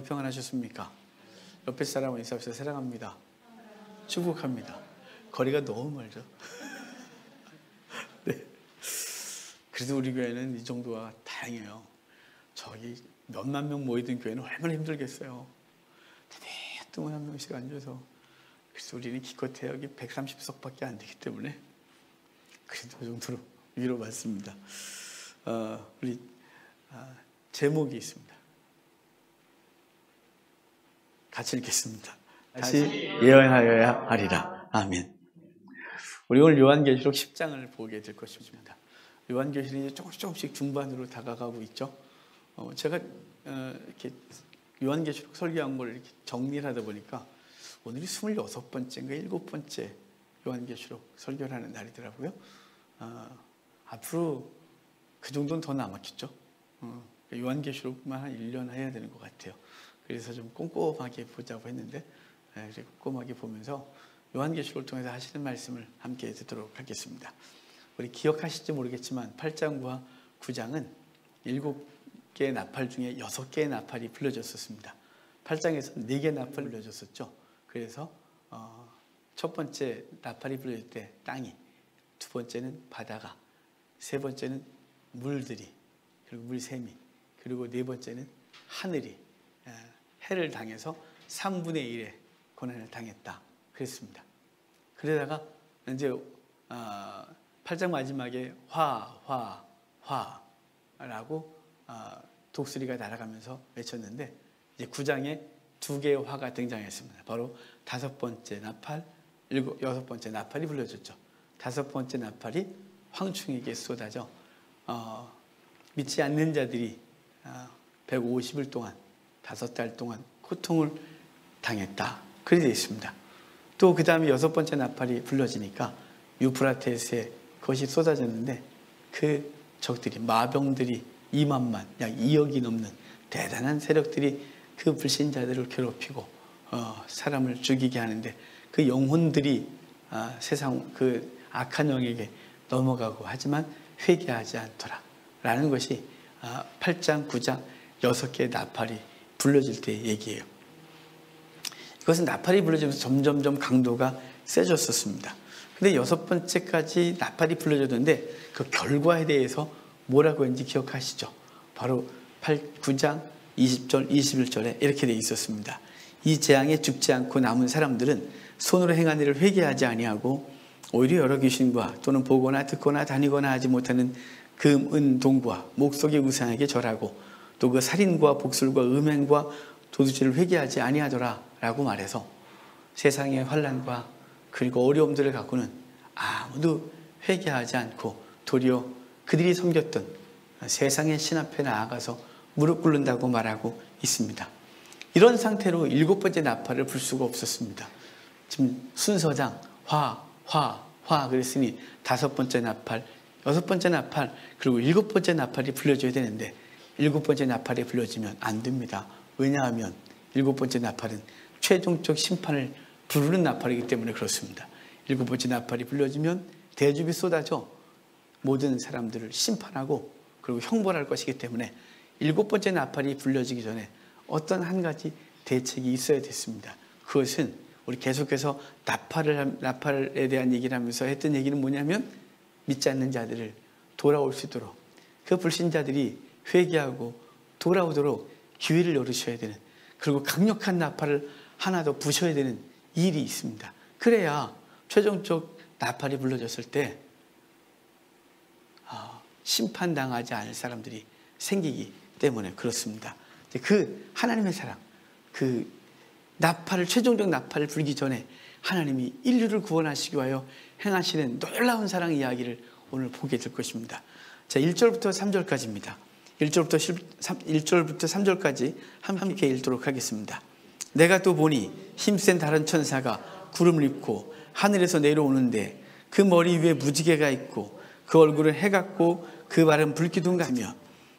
가운데 평안하셨습니까? 옆에 사람은 인사합시다. 사랑합니다. 축복합니다. 거리가 너무 멀죠. 네. 그래도 우리 교회는 이 정도가 다행이에요. 저기 몇만 명 모이던 교회는 얼마나 힘들겠어요. 동안 한 명씩 앉아서. 그래서 우리는 기껏해야 여기 130석밖에 안 되기 때문에 그래도 그 정도로 위로받습니다. 우리 제목이 있습니다. 같이 읽겠습니다. 다시 예언하여야 하리라. 아멘. 우리 오늘 요한계시록 10장을 보게 될 것입니다. 요한계시록이 이제 조금씩 중반으로 다가가고 있죠. 제가 이렇게 요한계시록 설교한 걸 이렇게 정리를 하다 보니까 오늘이 26번째인가 7번째 요한계시록 설교를 하는 날이더라고요. 앞으로 그 정도는 더 남았겠죠. 요한계시록만 한 1년 해야 되는 것 같아요. 그래서 좀 꼼꼼하게 보자고 했는데 꼼꼼하게 보면서 요한계시록을 통해서 하시는 말씀을 함께 듣도록 하겠습니다. 우리 기억하실지 모르겠지만 8장과 9장은 7개의 나팔 중에 6개의 나팔이 불려졌었습니다. 8장에서 4개의 나팔이 불려졌었죠. 그래서 첫 번째 나팔이 불려질 때 땅이, 두 번째는 바다가, 세 번째는 물들이, 그리고 물샘이, 그리고 네 번째는 하늘이 해를 당해서 3분의 1의 고난을 당했다 그랬습니다. 그러다가 이제 8장 마지막에 화라고 독수리가 날아가면서 외쳤는데 이제 9장에 2개의 화가 등장했습니다. 바로 5번째 나팔, 6번째 나팔이 불려졌죠. 5번째 나팔이 황충에게 쏟아져 믿지 않는 자들이 150일 동안 5달 동안 고통을 당했다. 그렇게 되어 있습니다. 또 그 다음에 6번째 나팔이 불려지니까 유프라테스에 그것이 쏟아졌는데 그 적들이, 마병들이 2만만, 약 2억이 넘는 대단한 세력들이 그 불신자들을 괴롭히고 사람을 죽이게 하는데 그 영혼들이 세상 그 악한 영에게 넘어가고 하지만 회개하지 않더라 라는 것이 8장, 9장 6개의 나팔이 불려질 때의 얘기예요. 이것은 나팔이 불려지면서 점점점 강도가 세졌었습니다. 근데 6번째까지 나팔이 불려졌는데 그 결과에 대해서 뭐라고 했는지 기억하시죠? 바로 9장 20절, 21절에 이렇게 되어 있었습니다. 이 재앙에 죽지 않고 남은 사람들은 손으로 행한 일을 회개하지 아니하고 오히려 여러 귀신과 또는 보거나 듣거나 다니거나 하지 못하는 금, 은, 동과 목석의 우상에게 절하고 또 그 살인과 복술과 음행과 도둑질을 회개하지 아니하더라 라고 말해서 세상의 환난과 그리고 어려움들을 갖고는 아무도 회개하지 않고 도리어 그들이 섬겼던 세상의 신 앞에 나아가서 무릎 꿇는다고 말하고 있습니다. 이런 상태로 7번째 나팔을 불 수가 없었습니다. 지금 순서상 화 그랬으니 5번째 나팔, 6번째 나팔, 그리고 7번째 나팔이 불려져야 되는데 7번째 나팔이 불려지면 안 됩니다. 왜냐하면 7번째 나팔은 최종적 심판을 부르는 나팔이기 때문에 그렇습니다. 7번째 나팔이 불려지면 대접이 쏟아져 모든 사람들을 심판하고 그리고 형벌할 것이기 때문에 7번째 나팔이 불려지기 전에 어떤 한 가지 대책이 있어야 됐습니다. 그것은 우리 계속해서 나팔에 대한 얘기를 하면서 했던 얘기는 뭐냐면 믿지 않는 자들을 돌아올 수 있도록 그 불신자들이 회개하고 돌아오도록 기회를 열으셔야 되는, 그리고 강력한 나팔을 하나 더 부셔야 되는 일이 있습니다. 그래야 최종적 나팔이 불러졌을 때 심판당하지 않을 사람들이 생기기 때문에 그렇습니다. 그 하나님의 사랑, 그 나팔을, 최종적 나팔을 불기 전에 하나님이 인류를 구원하시기 위하여 행하시는 놀라운 사랑 이야기를 오늘 보게 될 것입니다. 자, 1절부터 3절까지입니다. 1절부터 3절까지 함께 읽도록 하겠습니다. 내가 또 보니 힘센 다른 천사가 구름을 입고 하늘에서 내려오는데 그 머리 위에 무지개가 있고 그 얼굴은 해 같고 그 발은 불기둥 같으며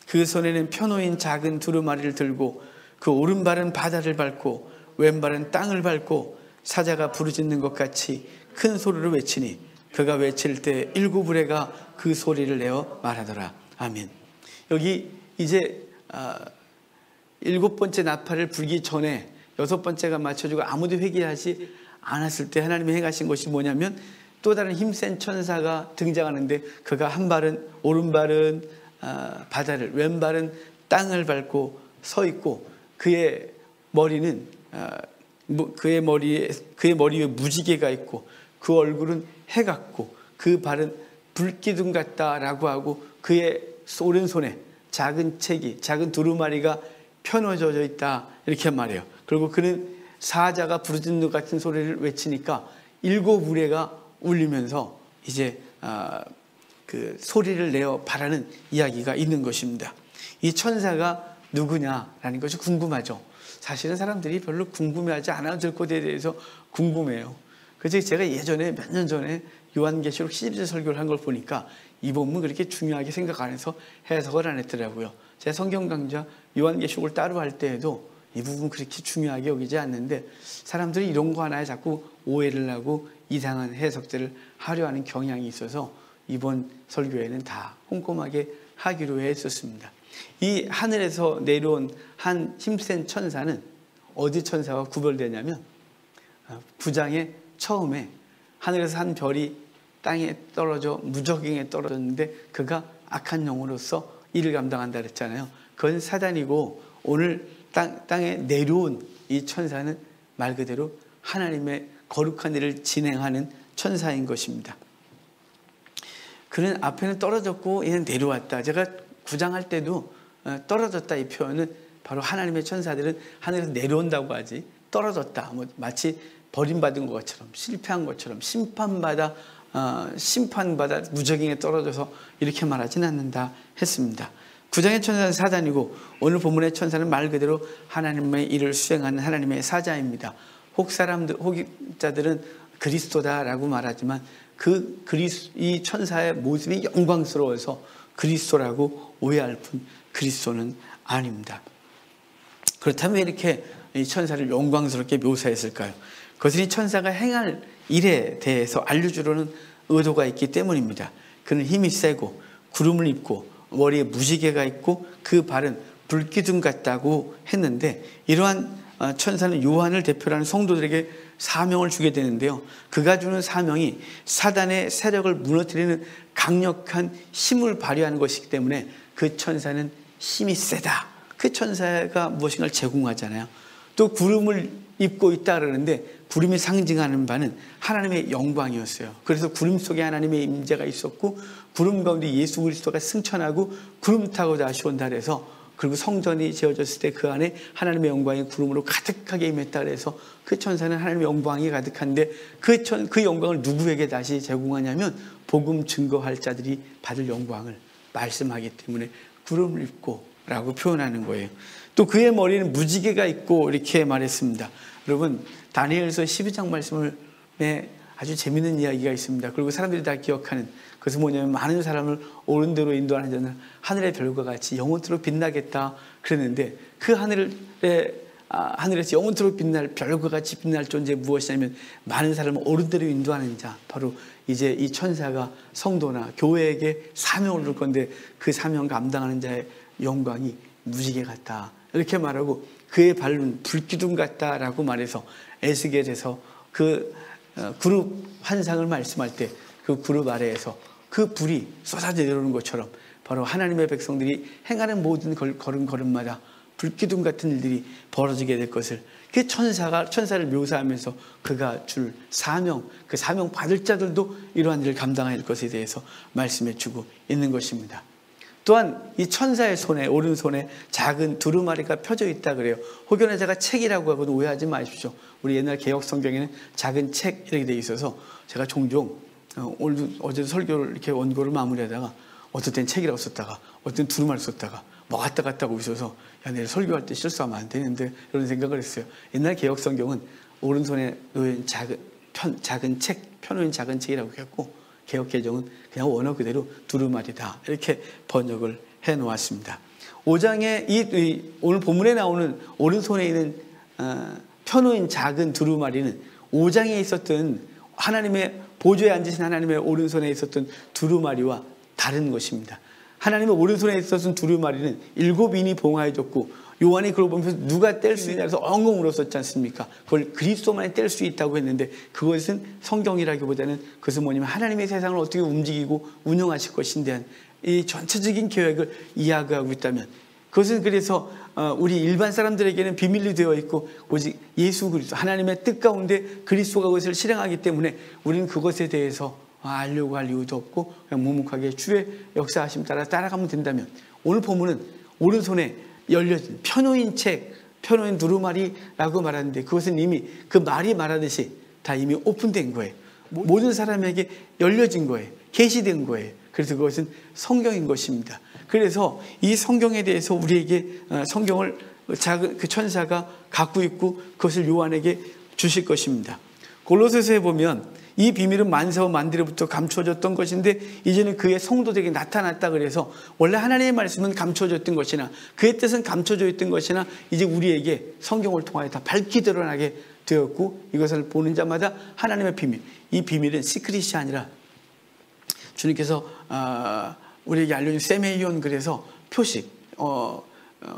그 손에는 펴놓인 작은 두루마리를 들고 그 오른발은 바다를 밟고 왼발은 땅을 밟고 사자가 부르짖는 것 같이 큰 소리로 외치니 그가 외칠 때 7 무리가 그 소리를 내어 말하더라. 아멘. 여기 이제 7번째 나팔을 불기 전에 6번째가 맞춰지고 아무도 회개하지 않았을 때 하나님이 행하신 것이 뭐냐면 또 다른 힘센 천사가 등장하는데 그가 한 발은 오른발은 바다를 왼발은 땅을 밟고 서 있고 그의 머리는 그의 머리 위에 무지개가 있고 그 얼굴은 해 같고 그 발은 불기둥 같다라고 하고 그의 오른손에 작은 책이 작은 두루마리가 펴놓여져 있다 이렇게 말해요. 그리고 그는 사자가 부르짖는 것 같은 소리를 외치니까 7우레가 울리면서 이제 그 소리를 내어 바라는 이야기가 있는 것입니다. 이 천사가 누구냐라는 것이 궁금하죠. 사실은 사람들이 별로 궁금해하지 않아도 될 것에 대해서 궁금해요. 그래서 제가 예전에 몇 년 전에 요한계시록 12절 설교를 한 걸 보니까 이 본문 그렇게 중요하게 생각 안 해서 해석을 안 했더라고요. 제가 성경 강좌 요한계시록을 따로 할 때에도 이 부분 그렇게 중요하게 여기지 않는데 사람들이 이런 거 하나에 자꾸 오해를 하고 이상한 해석들을 하려 하는 경향이 있어서 이번 설교에는 다 꼼꼼하게 하기로 했었습니다. 이 하늘에서 내려온 한 힘센 천사는 어디 천사와 구별되냐면 9장의 처음에 하늘에서 한 별이 땅에 떨어져 무적행에 떨어졌는데 그가 악한 영으로서 일을 감당한다 그랬잖아요. 그건 사단이고 오늘 땅에 내려온 이 천사는 말 그대로 하나님의 거룩한 일을 진행하는 천사인 것입니다. 그는 앞에는 떨어졌고 얘는 내려왔다. 제가 9장 할 때도 떨어졌다 이 표현은 바로 하나님의 천사들은 하늘에서 내려온다고 하지 떨어졌다. 마치 버림받은 것처럼 실패한 것처럼 심판받아 무적행에 떨어져서 이렇게 말하진 않는다 했습니다. 9장의 천사는 사단이고 오늘 본문의 천사는 말 그대로 하나님의 일을 수행하는 하나님의 사자입니다. 혹자들은 그리스도다라고 말하지만 이 천사의 모습이 영광스러워서 그리스도라고 오해할 뿐 그리스도는 아닙니다. 그렇다면 왜 이렇게 이 천사를 영광스럽게 묘사했을까요? 그것은 이 천사가 행할 일에 대해서 알려주려는 의도가 있기 때문입니다. 그는 힘이 세고 구름을 입고 머리에 무지개가 있고 그 발은 불기둥 같다고 했는데 이러한 천사는 요한을 대표로 하는 성도들에게 사명을 주게 되는데요. 그가 주는 사명이 사단의 세력을 무너뜨리는 강력한 힘을 발휘하는 것이기 때문에 그 천사는 힘이 세다. 그 천사가 무엇인가를 제공하잖아요. 또 구름을 입고 있다 그러는데 구름이 상징하는 바는 하나님의 영광이었어요. 그래서 구름 속에 하나님의 임재가 있었고 구름 가운데 예수 그리스도가 승천하고 구름 타고 다시 온다 그래서 그리고 성전이 지어졌을 때 그 안에 하나님의 영광이 구름으로 가득하게 임했다 그래서 그 천사는 하나님의 영광이 가득한데 그 영광을 누구에게 다시 제공하냐면 복음 증거할 자들이 받을 영광을 말씀하기 때문에 구름을 입고 라고 표현하는 거예요. 또 그의 머리는 무지개가 있고 이렇게 말했습니다. 여러분 다니엘서 12장 말씀에 아주 재미있는 이야기가 있습니다. 그리고 사람들이 다 기억하는 그것은 뭐냐면 많은 사람을 옳은 대로 인도하는 자는 하늘의 별과 같이 영원토록 빛나겠다 그랬는데 그 하늘에서 영원토록 빛날 별과 같이 빛날 존재 무엇이냐면 많은 사람을 옳은 대로 인도하는 자 바로 이제 이 천사가 성도나 교회에게 사명을 줄 건데 그 사명 감당하는 자의 영광이 무지개 같다 이렇게 말하고 그의 발은 불기둥 같다라고 말해서 에스겔에서 그 그룹 환상을 말씀할 때 그 그룹 아래에서 그 불이 쏟아져 내려오는 것처럼 바로 하나님의 백성들이 행하는 모든 걸음마다 불기둥 같은 일들이 벌어지게 될 것을 그 천사를 묘사하면서 그가 줄 사명, 그 사명 받을 자들도 이러한 일을 감당할 것에 대해서 말씀해 주고 있는 것입니다. 또한 이 천사의 손에 오른손에 작은 두루마리가 펴져 있다 그래요. 혹여나 제가 책이라고 하고는 오해하지 마십시오. 우리 옛날 개혁 성경에는 작은 책 이렇게 돼 있어서 제가 종종 어제도 설교를 이렇게 원고를 마무리하다가 어떨 땐 책이라고 썼다가 어떨 땐 두루마리 썼다가 뭐 왔다 갔다 하고 있어서 야 내일 설교할 때 실수하면 안 되는데 이런 생각을 했어요. 옛날 개혁 성경은 오른손에 놓인 작은 책 펴놓은 작은 책이라고 했고 개혁 개정은 그냥 원어 그대로 두루마리다 이렇게 번역을 해 놓았습니다. 5장에 오늘 본문에 나오는 오른손에 있는 펴놓인 작은 두루마리는 5장에 있었던 하나님의 보좌에 앉으신 하나님의 오른손에 있었던 두루마리와 다른 것입니다. 하나님의 오른손에 있었던 두루마리는 7인이 봉하여졌고 요한이 그걸 보면서 누가 뗄 수 있냐 해서 엉엉 울었었지 않습니까? 그걸 그리스도만이 뗄 수 있다고 했는데 그것은 성경이라기보다는 그것은 뭐냐면 하나님의 세상을 어떻게 움직이고 운영하실 것인 대한 이 전체적인 계획을 이야기하고 있다면, 그것은 그래서 우리 일반 사람들에게는 비밀로 되어 있고 오직 예수 그리스도 하나님의 뜻 가운데 그리스도가 그것을 실행하기 때문에 우리는 그것에 대해서 알려고 할 이유도 없고 그냥 묵묵하게 주의 역사하심 따라 따라가면 된다면, 오늘 본문은 오른손에 열려진 편호인 책, 편호인 두루마리라고 말하는데 그것은 이미 그 말이 말하듯이 다 이미 오픈된 거예요. 모든 사람에게 열려진 거예요. 계시된 거예요. 그래서 그것은 성경인 것입니다. 그래서 이 성경에 대해서 우리에게 성경을 작은 그 천사가 갖고 있고 그것을 요한에게 주실 것입니다. 골로새서에 보면 이 비밀은 만세와 만대로부터 감추어졌던 것인데 이제는 그의 성도들에게 나타났다 그래서, 원래 하나님의 말씀은 감추어졌던 것이나 그의 뜻은 감춰져 있던 것이나 이제 우리에게 성경을 통하여 다 밝히 드러나게 되었고, 이것을 보는 자마다 하나님의 비밀, 이 비밀은 시크릿이 아니라 주님께서 우리에게 알려준 세메이온, 그래서 표식,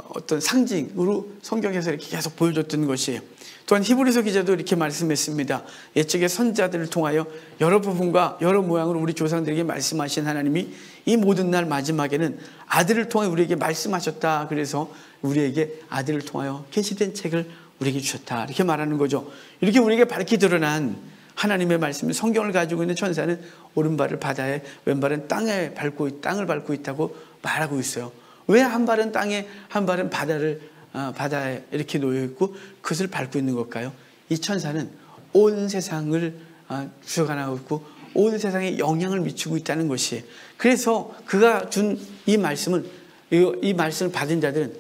어떤 상징으로 성경에서 이렇게 계속 보여줬던 것이에요. 또한 히브리서 기자도 이렇게 말씀했습니다. 옛적의 선자들을 통하여 여러 부분과 여러 모양으로 우리 조상들에게 말씀하신 하나님이 이 모든 날 마지막에는 아들을 통하여 우리에게 말씀하셨다. 그래서 우리에게 아들을 통하여 계시된 책을 우리에게 주셨다. 이렇게 말하는 거죠. 이렇게 우리에게 밝히 드러난 하나님의 말씀, 성경을 가지고 있는 천사는 오른발을 바다에, 왼발은 땅을 밟고 있다고 말하고 있어요. 왜 한 발은 땅에, 한 발은 바다에 이렇게 놓여 있고 그것을 밟고 있는 걸까요? 이 천사는 온 세상을 주관하고 있고 온 세상에 영향을 미치고 있다는 것이에요. 그래서 그가 준 이 말씀을 받은 자들은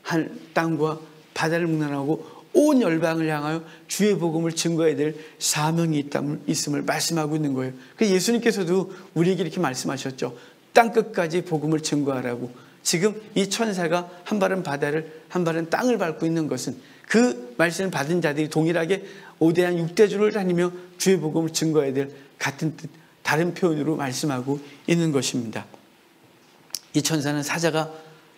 한 땅과 바다를 묵난하고 온 열방을 향하여 주의 복음을 증거해야 될 사명이 있음을 말씀하고 있는 거예요. 그래서 예수님께서도 우리에게 이렇게 말씀하셨죠. 땅끝까지 복음을 증거하라고. 지금 이 천사가 한 발은 바다를, 한 발은 땅을 밟고 있는 것은 그 말씀을 받은 자들이 동일하게 오대한 육대주를 다니며 주의 복음을 증거해야 될 같은 뜻, 다른 표현으로 말씀하고 있는 것입니다. 이 천사는 사자가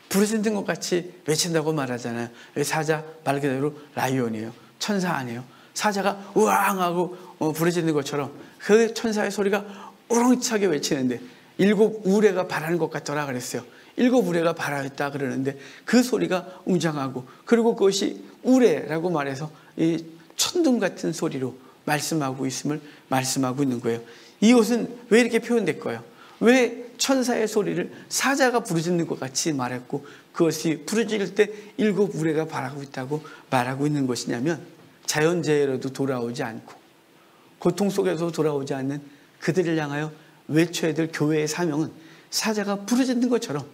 부르짖는 것 같이 외친다고 말하잖아요. 사자 말 그대로 라이온이에요. 천사 아니에요. 사자가 우왕하고 부르짖는 것처럼 그 천사의 소리가 우렁차게 외치는데 7 우레가 바라는 것 같더라 그랬어요. 7 우레가 바라했다 그러는데 그 소리가 웅장하고, 그리고 그것이 우레라고 말해서 이 천둥 같은 소리로 말씀하고 있음을 말씀하고 있는 거예요. 이것은 왜 이렇게 표현됐고요? 왜 천사의 소리를 사자가 부르짖는 것 같이 말했고 그것이 부르짖을 때 7 우레가 바라고 있다고 말하고 있는 것이냐면, 자연재해로도 돌아오지 않고 고통 속에서 돌아오지 않는 그들을 향하여 외쳐야 될 교회의 사명은 사자가 부르짖는 것처럼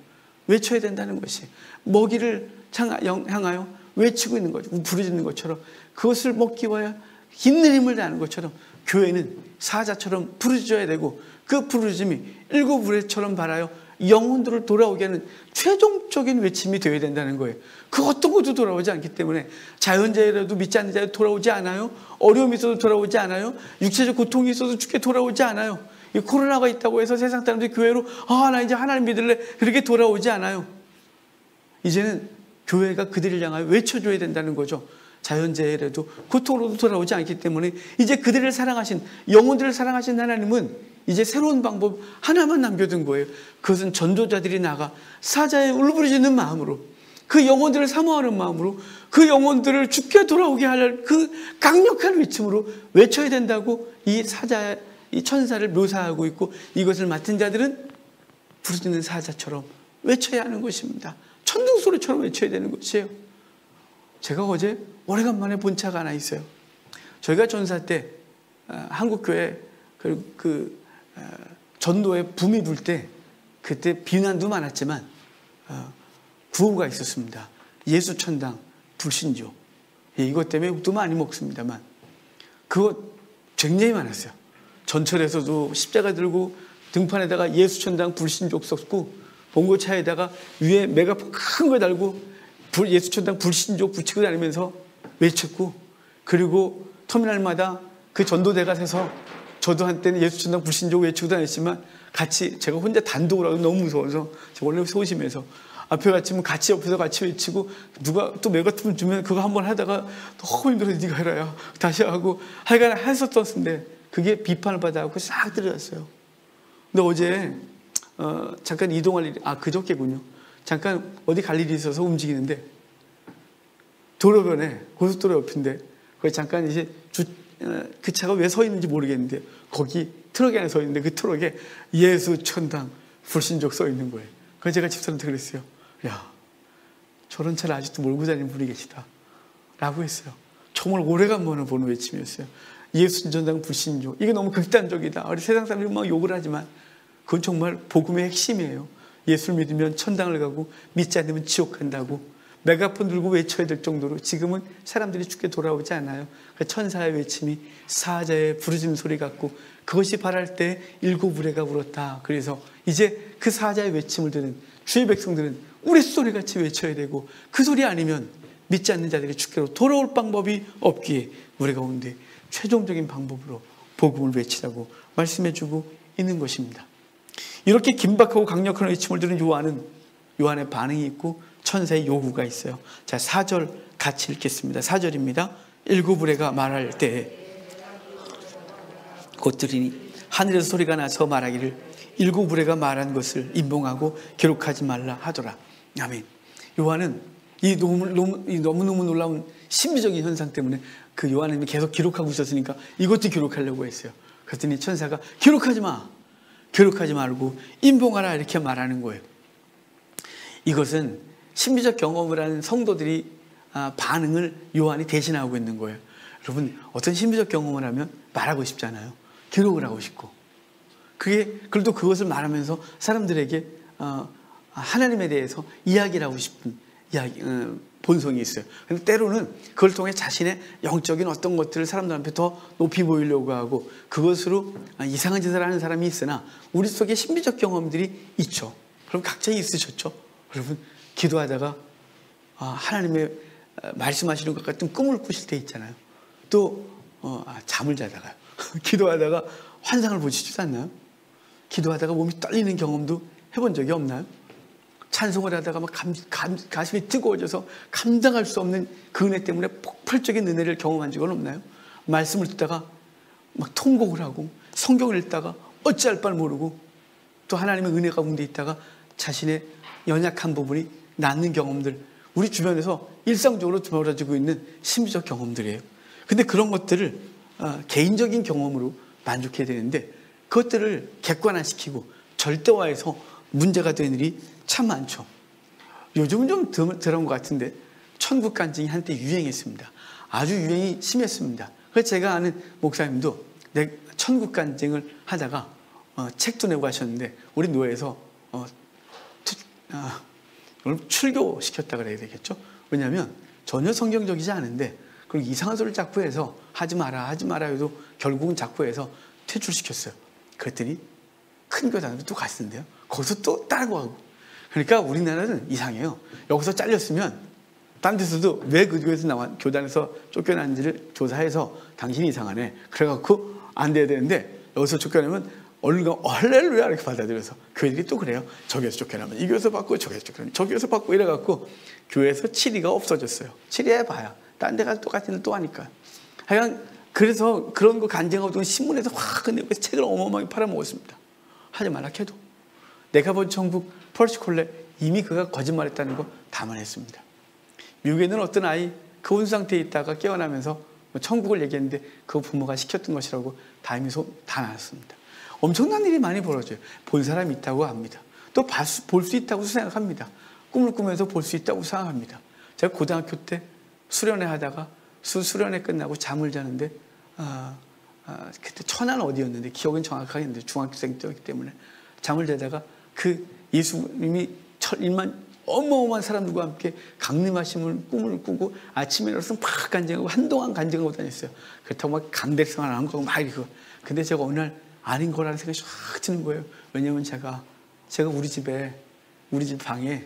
외쳐야 된다는 것이에요. 먹이를 향하여 외치고 있는 거죠. 부르짖는 것처럼, 그것을 먹기 위하여 힘든 힘을 다하는 것처럼 교회는 사자처럼 부르짖어야 되고, 그 부르짖음이 7 우레처럼 바라여 영혼들을 돌아오게 하는 최종적인 외침이 되어야 된다는 거예요. 그 어떤 것도 돌아오지 않기 때문에, 자연재해라도 믿지 않는 자도 돌아오지 않아요. 어려움이 있어도 돌아오지 않아요. 육체적 고통이 있어도 죽게 돌아오지 않아요. 이 코로나가 있다고 해서 세상 사람들이 교회로 나 이제 하나님 믿을래, 그렇게 돌아오지 않아요. 이제는 교회가 그들을 향하여 외쳐줘야 된다는 거죠. 자연재해라도 고통으로도 돌아오지 않기 때문에 이제 그들을 사랑하신, 영혼들을 사랑하신 하나님은 이제 새로운 방법 하나만 남겨둔 거예요. 그것은 전도자들이 나가 사자의 울부짖는 마음으로, 그 영혼들을 사모하는 마음으로, 그 영혼들을 죽게 돌아오게 할 그 강력한 외침으로 외쳐야 된다고 이 천사를 묘사하고 있고, 이것을 맡은 자들은 부르짖는 사자처럼 외쳐야 하는 것입니다. 천둥 소리처럼 외쳐야 되는 것이에요. 제가 어제 오래간만에 본 차가 하나 있어요. 저희가 전사 때 한국교회 전도에 붐이 불 때, 그때 비난도 많았지만 구호가 있었습니다. 예수천당 불신조. 이것 때문에 욕도 많이 먹습니다만 그거 굉장히 많았어요. 전철에서도 십자가 들고 등판에다가 예수천당 불신족 썼고, 봉고차에다가 위에 메가폰 큰 거 달고 예수천당 불신족 붙이고 다니면서 외쳤고, 그리고 터미널마다 그 전도대가 서서, 저도 한때는 예수천당 불신족 외치고 다녔지만 같이, 제가 혼자 단독으로 하고 너무 무서워서 원래 소심해서 앞에 같이면 같이 옆에서 같이 외치고 누가 또 메가톤 주면 그거 한번 하다가 너무 힘들어 네가 해라야 다시 하고 하여간 했었던데 그게 비판을 받아갖고 싹 들어갔어요. 근데 어제 잠깐 이동할 일이 그저께군요. 잠깐 어디 갈 일이 있어서 움직이는데 도로변에 고속도로 옆인데 거기 잠깐 이제 그 차가 왜 서 있는지 모르겠는데 거기 트럭 안에 서 있는데 그 트럭에 예수 천당 불신족 써 있는 거예요. 그래서 제가 집사람한테 그랬어요. 야, 저런 차를 아직도 몰고 다니는 분이 계시다 라고 했어요. 정말 오래간만에 보는 외침이었어요. 예수 천당 불신족, 이게 너무 극단적이다. 우리 세상 사람들이 막 욕을 하지만 그건 정말 복음의 핵심이에요. 예수를 믿으면 천당을 가고 믿지 않으면 지옥 간다고 메가폰 들고 외쳐야 될 정도로 지금은 사람들이 죽게 돌아오지 않아요. 천사의 외침이 사자의 부르짖는 소리 같고 그것이 바랄 때 일곱 우레가 울었다. 그래서 이제 그 사자의 외침을 듣는 주의 백성들은 우레소리같이 외쳐야 되고 그 소리 아니면 믿지 않는 자들이 죽게로 돌아올 방법이 없기에 우리가 온데 최종적인 방법으로 복음을 외치라고 말씀해주고 있는 것입니다. 이렇게 긴박하고 강력한 외침을 들은 요한의 반응이 있고 천사의 요구가 있어요. 자, 4절 같이 읽겠습니다. 4절입니다. 일곱 우레가 말할 때에 곧 들으니 하늘에서 소리가 나서 말하기를 일곱 우레가 말한 것을 인봉하고 기록하지 말라 하더라. 아멘. 요한은 이 너무너무 놀라운 신비적인 현상 때문에 그 요한은 계속 기록하고 있었으니까 이것도 기록하려고 했어요. 그랬더니 천사가 기록하지 마. 기록하지 말고 인봉하라 이렇게 말하는 거예요. 이것은 신비적 경험을 하는 성도들이 반응을 요한이 대신하고 있는 거예요. 여러분 어떤 신비적 경험을 하면 말하고 싶잖아요. 기록을 하고 싶고 그래도 그것을 말하면서 사람들에게 하나님에 대해서 이야기를 하고 싶은 본성이 있어요. 근데 때로는 그걸 통해 자신의 영적인 어떤 것들을 사람들 앞에 더 높이 보이려고 하고 그것으로 이상한 짓을 하는 사람이 있으나 우리 속에 신비적 경험들이 있죠. 그럼 각자 있으셨죠? 여러분 기도하다가 하나님의 말씀하시는 것 같은 꿈을 꾸실 때 있잖아요. 또 잠을 자다가요. 기도하다가 환상을 보시지도 않나요? 기도하다가 몸이 떨리는 경험도 해본 적이 없나요? 찬송을 하다가 막 가슴이 뜨거워져서 감당할 수 없는 그 은혜 때문에 폭발적인 은혜를 경험한 적은 없나요? 말씀을 듣다가 막 통곡을 하고 성경을 읽다가 어찌할 바를 모르고 또 하나님의 은혜 가운데 있다가 자신의 연약한 부분이 낫는 경험들, 우리 주변에서 일상적으로 벌어지고 있는 신비적 경험들이에요. 근데 그런 것들을 개인적인 경험으로 만족해야 되는데 그것들을 객관화시키고 절대화해서 문제가 되는 일이 참 많죠. 요즘은 좀 덜한 것 같은데 천국 간증이 한때 유행했습니다. 아주 유행이 심했습니다. 그래서 제가 아는 목사님도 천국 간증을 하다가 책도 내고 하셨는데 우리 노예에서 출교시켰다 그래야 되겠죠. 왜냐하면 전혀 성경적이지 않은데 그리고 이상한 소리를 자꾸 해서 하지 마라 해도 결국은 자꾸 해서 퇴출시켰어요. 그랬더니 큰 교단으로 또 갔는데요. 거기서 또 따르고 하고. 그러니까 우리나라는 이상해요. 여기서 잘렸으면 딴 데서도 왜 그 교단에서 쫓겨난지를 조사해서 당신이 이상하네. 그래갖고 안 돼야 되는데 여기서 쫓겨나면 할렐루야 이렇게 받아들여서 교회들이 또 그래요. 저기에서 쫓겨나면 이 교회에서 받고 저기에서 쫓겨나면 저기에서 받고 이래갖고 교회에서 치리가 없어졌어요. 치리해봐야 딴 데 가서 똑같은 일 또 하니까. 하여간 그래서 그런 거 간증하고 신문에서 확 내고 책을 어마어마하게 팔아먹었습니다. 하지 말라 해도. 내가 본 천국 펄시콜레 이미 그가 거짓말했다는 거 담아냈습니다. 미국에는 어떤 아이 그 혼수 상태에 있다가 깨어나면서 천국을 얘기했는데 그 부모가 시켰던 것이라고 다 나왔습니다. 엄청난 일이 많이 벌어져요. 본 사람이 있다고 합니다. 또 볼 수 있다고 생각합니다. 꿈을 꾸면서 볼 수 있다고 생각합니다. 제가 고등학교 때 수련회 하다가 수련회 끝나고 잠을 자는데 그때 천안 어디였는데 기억은 정확하게 있는데 중학생 때였기 때문에 잠을 자다가 그 예수님이 1만 어마어마한 사람들과 함께 강림하심을 꿈을 꾸고 아침에 일어나서 막 간증하고 한동안 간증하고 다녔어요. 그렇다고 막 강대성을 안 하고 막 이러고. 근데 제가 어느 날 아닌 거라는 생각이 확 드는 거예요. 왜냐하면 제가 우리 집 방에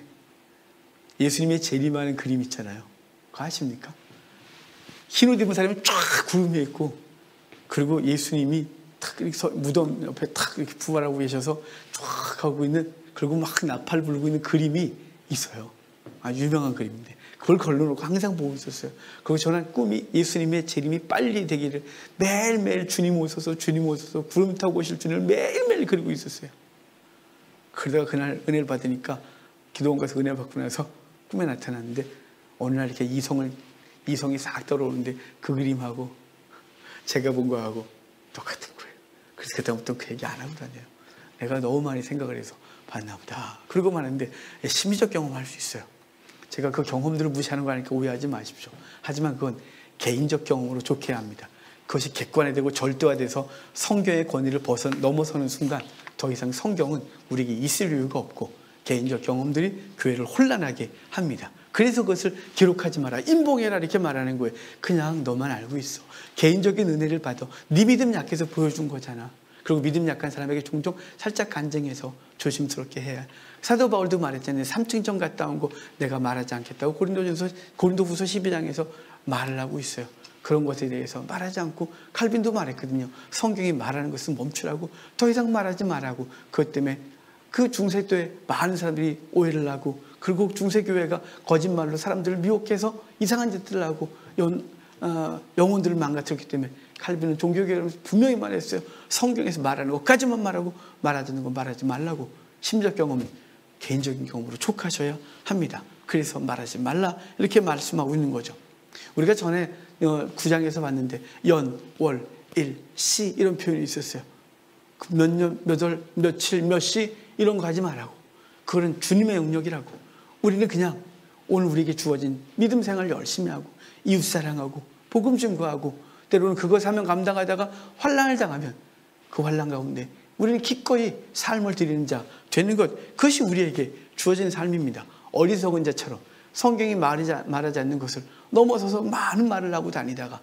예수님의 재림하는 그림 있잖아요. 그거 아십니까? 흰 옷 입은 사람이 쫙 구름에 있고 그리고 예수님이 탁 이렇게 무덤 옆에 탁 이렇게 부활하고 계셔서 쫙 하고 있는 그리고 막 나팔 불고 있는 그림이 있어요. 아주 유명한 그림인데 그걸 걸러놓고 항상 보고 있었어요. 그리고 저는 꿈이 예수님의 재림이 빨리 되기를 매일매일 주님 오셔서 구름 타고 오실 주님을 매일매일 그리고 있었어요. 그러다가 그날 은혜를 받으니까 기도원 가서 은혜 받고 나서 꿈에 나타났는데 어느 날 이렇게 이성이 싹 떨어오는데 그 그림하고 제가 본 거하고 똑같은 거예요. 그래서 그다음부터 그 얘기 안 하고 다녀요. 내가 너무 많이 생각을 해서 봤나 보다. 그러고 마는데 심리적 경험할 수 있어요. 제가 그 경험들을 무시하는 거 아니까 오해하지 마십시오. 하지만 그건 개인적 경험으로 좋게 합니다. 그것이 객관화되고 절대화돼서 성경의 권위를 넘어서는 순간 더 이상 성경은 우리에게 있을 이유가 없고 개인적 경험들이 교회를 혼란하게 합니다. 그래서 그것을 기록하지 마라, 인봉해라 이렇게 말하는 거예요. 그냥 너만 알고 있어. 개인적인 은혜를 받아. 네 믿음 약해서 보여준 거잖아. 그리고 믿음 약한 사람에게 종종 살짝 간증해서 조심스럽게 해야. 사도 바울도 말했잖아요. 3층전 갔다 온 거 내가 말하지 않겠다고 고린도후서 12장에서 말을 하고 있어요. 그런 것에 대해서 말하지 않고 칼빈도 말했거든요. 성경이 말하는 것은 멈추라고, 더 이상 말하지 말라고. 그것 때문에 그 중세교회 많은 사람들이 오해를 하고, 그리고 중세교회가 거짓말로 사람들을 미혹해서 이상한 짓들을 하고 영혼들을 망가뜨렸기 때문에 칼빈은 종교개혁을 분명히 말했어요. 성경에서 말하는 것까지만 말하고 말하지 않는 거 말하지 말라고. 심적 경험은 개인적인 경험으로 촉하셔야 합니다. 그래서 말하지 말라 이렇게 말씀하고 있는 거죠. 우리가 전에 9장에서 봤는데 연, 월, 일, 시 이런 표현이 있었어요. 몇 년, 몇 월, 며칠, 몇 시 이런 거 하지 말라고. 그거는 주님의 영역이라고. 우리는 그냥 오늘 우리에게 주어진 믿음 생활 열심히 하고 이웃 사랑하고 복음 증거하고 때로는 그것 하면 감당하다가 환난을 당하면 그 환난 가운데 우리는 기꺼이 삶을 드리는 자 되는 것, 그것이 우리에게 주어진 삶입니다. 어리석은 자처럼 성경이 말하지 않는 것을 넘어서서 많은 말을 하고 다니다가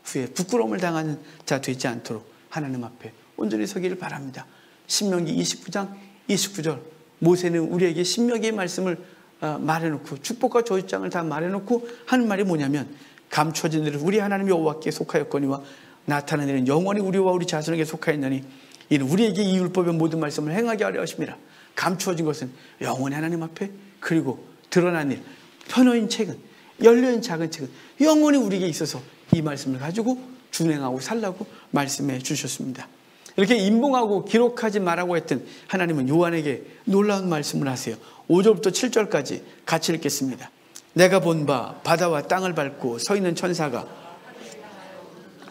후에 부끄러움을 당하는 자 되지 않도록 하나님 앞에 온전히 서기를 바랍니다. 신명기 29장 29절 모세는 우리에게 신명기의 말씀을 말해놓고 축복과 저주장을 다 말해놓고 하는 말이 뭐냐면 감춰진 일을 우리 하나님 여호와께 속하였거니와 나타난 일은 영원히 우리와 우리 자손에게 속하였나니 이는 우리에게 이 율법의 모든 말씀을 행하게 하려 하심이라. 감추어진 것은 영원히 하나님 앞에, 그리고 드러난 일, 편호인 책은, 열려있는 작은 책은 영원히 우리에게 있어서 이 말씀을 가지고 준행하고 살라고 말씀해 주셨습니다. 이렇게 인봉하고 기록하지 말라고 했던 하나님은 요한에게 놀라운 말씀을 하세요. 5절부터 7절까지 같이 읽겠습니다. 내가 본 바 바다와 땅을 밟고 서 있는 천사가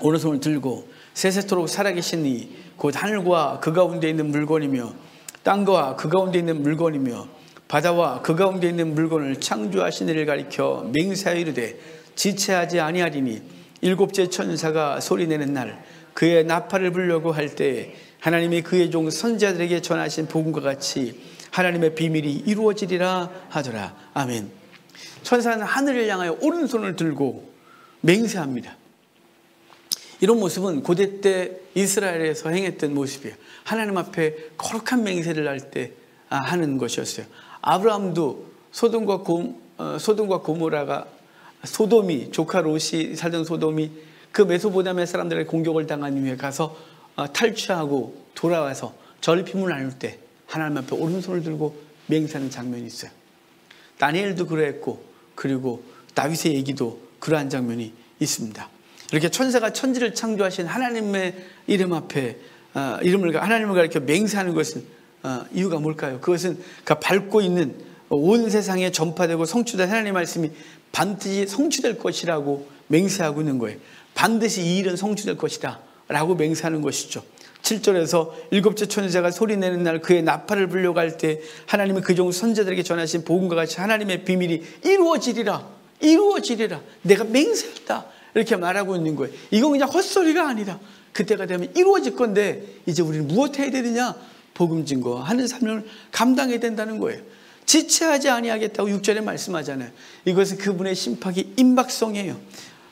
오른손을 들고 세세토록 살아계신 이 곧 하늘과 그 가운데 있는 물건이며 땅과 그 가운데 있는 물건이며 바다와 그 가운데 있는 물건을 창조하신 이를 가리켜 맹세하여 이르되 지체하지 아니하리니 일곱째 천사가 소리내는 날 그의 나팔을 불려고 할 때 하나님이 그의 종 선지자들에게 전하신 복음과 같이 하나님의 비밀이 이루어지리라 하더라. 아멘. 천사는 하늘을 향하여 오른손을 들고 맹세합니다. 이런 모습은 고대 때 이스라엘에서 행했던 모습이에요. 하나님 앞에 거룩한 맹세를 할 때 하는 것이었어요. 아브라함도 소돔과 고모라가, 소돔이, 조카 롯이 살던 소돔이 그 메소포타미아 사람들의 공격을 당한 이후에 가서 탈취하고 돌아와서 절임을 나눌 때 하나님 앞에 오른손을 들고 맹세하는 장면이 있어요. 다니엘도 그랬고, 그리고 다윗의 얘기도 그러한 장면이 있습니다. 이렇게 천사가 천지를 창조하신 하나님의 이름 앞에 하나님을 가리켜 맹세하는 것은 이유가 뭘까요? 그것은 밟고 있는 온 세상에 전파되고 성취된 하나님의 말씀이 반드시 성취될 것이라고 맹세하고 있는 거예요. 반드시 이 일은 성취될 것이다 라고 맹세하는 것이죠. 7절에서 일곱째 천사가 소리내는 날 그의 나팔을 불려고 할 때 하나님이 그 종 선지자들에게 전하신 복음과 같이 하나님의 비밀이 이루어지리라. 내가 맹세했다 이렇게 말하고 있는 거예요. 이건 그냥 헛소리가 아니다. 그때가 되면 이루어질 건데 이제 우리는 무엇 해야 되느냐? 복음 증거하는 삶을 감당해야 된다는 거예요. 지체하지 아니하겠다고 6절에 말씀하잖아요. 이것은 그분의 심판이 임박성이에요.